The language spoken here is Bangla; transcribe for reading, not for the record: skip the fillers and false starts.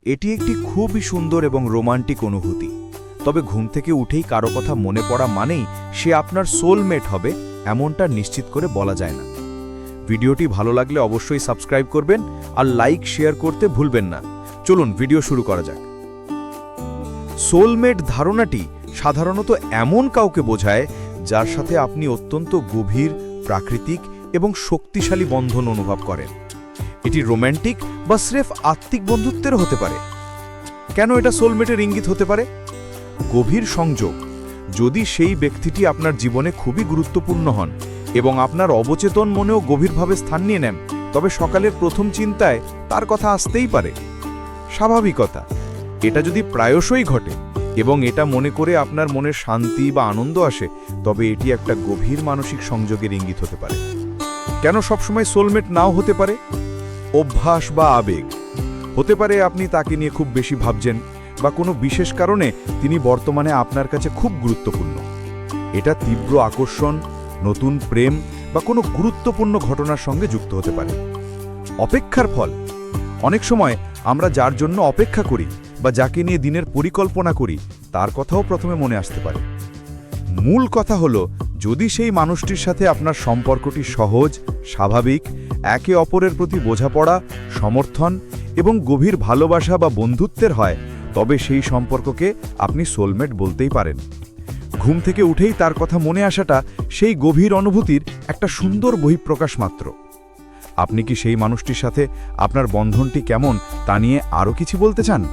এটি একটি খুবই সুন্দর এবং রোমান্টিক অনুভূতি। তবে ঘুম থেকে উঠেই কারো কথা মনে পড়া মানেই সে আপনার সোলমেট হবে এমনটা নিশ্চিত করে বলা যায় না। ভিডিওটি ভালো লাগলে অবশ্যই সাবস্ক্রাইব করবেন আর লাইক শেয়ার করতে ভুলবেন না। চলুন ভিডিও শুরু করা যাক। সোলমেট ধারণাটি সাধারণত এমন কাউকে বোঝায় যার সাথে আপনি অত্যন্ত গভীর, প্রাকৃতিক এবং শক্তিশালী বন্ধন অনুভব করেন। এটি রোম্যান্টিক বা স্রেফ আত্মিক বন্ধুত্বের হতে পারে। কেন এটা সোলমেটের ইঙ্গিত হতে পারে? গভীর সংযোগ। যদি সেই ব্যক্তিটি আপনার জীবনে খুবই গুরুত্বপূর্ণ হন এবং আপনার অবচেতন মনেও গভীরভাবে স্থান নিয়ে নেন, তবে সকালের প্রথম চিন্তায় তার কথা আসতেই পারে। স্বাভাবিকতা। এটা যদি প্রায়শই ঘটে এবং এটা মনে করে আপনার মনের শান্তি বা আনন্দ আসে, তবে এটি একটা গভীর মানসিক সংযোগের ইঙ্গিত হতে পারে। কেন সবসময় সোলমেট নাও হতে পারে? অভ্যাস বা আবেগ হতে পারে। আপনি তাকে নিয়ে খুব বেশি ভাবছেন বা কোনো বিশেষ কারণে তিনি বর্তমানে আপনার কাছে খুব গুরুত্বপূর্ণ। এটা তীব্র আকর্ষণ, নতুন প্রেম বা কোনো গুরুত্বপূর্ণ ঘটনার সঙ্গে যুক্ত হতে পারে। অপেক্ষার ফল। অনেক সময় আমরা যার জন্য অপেক্ষা করি বা যাকে নিয়ে দিনের পরিকল্পনা করি তার কথাও প্রথমে মনে আসতে পারে। মূল কথা হলো, যদি সেই মানুষটির সাথে আপনার সম্পর্কটি সহজ, স্বাভাবিক, একে অপরের প্রতি বোঝাপড়া, সমর্থন এবং গভীর ভালোবাসা বা বন্ধুত্বের হয়, তবে সেই সম্পর্ককে আপনি সোলমেট বলতেই পারেন। ঘুম থেকে উঠেই তার কথা মনে আসাটা সেই গভীর অনুভূতির একটা সুন্দর বহিঃপ্রকাশ মাত্র। আপনি কি সেই মানুষটির সাথে আপনার বন্ধনটি কেমন তা নিয়ে আরও কিছু বলতে চান?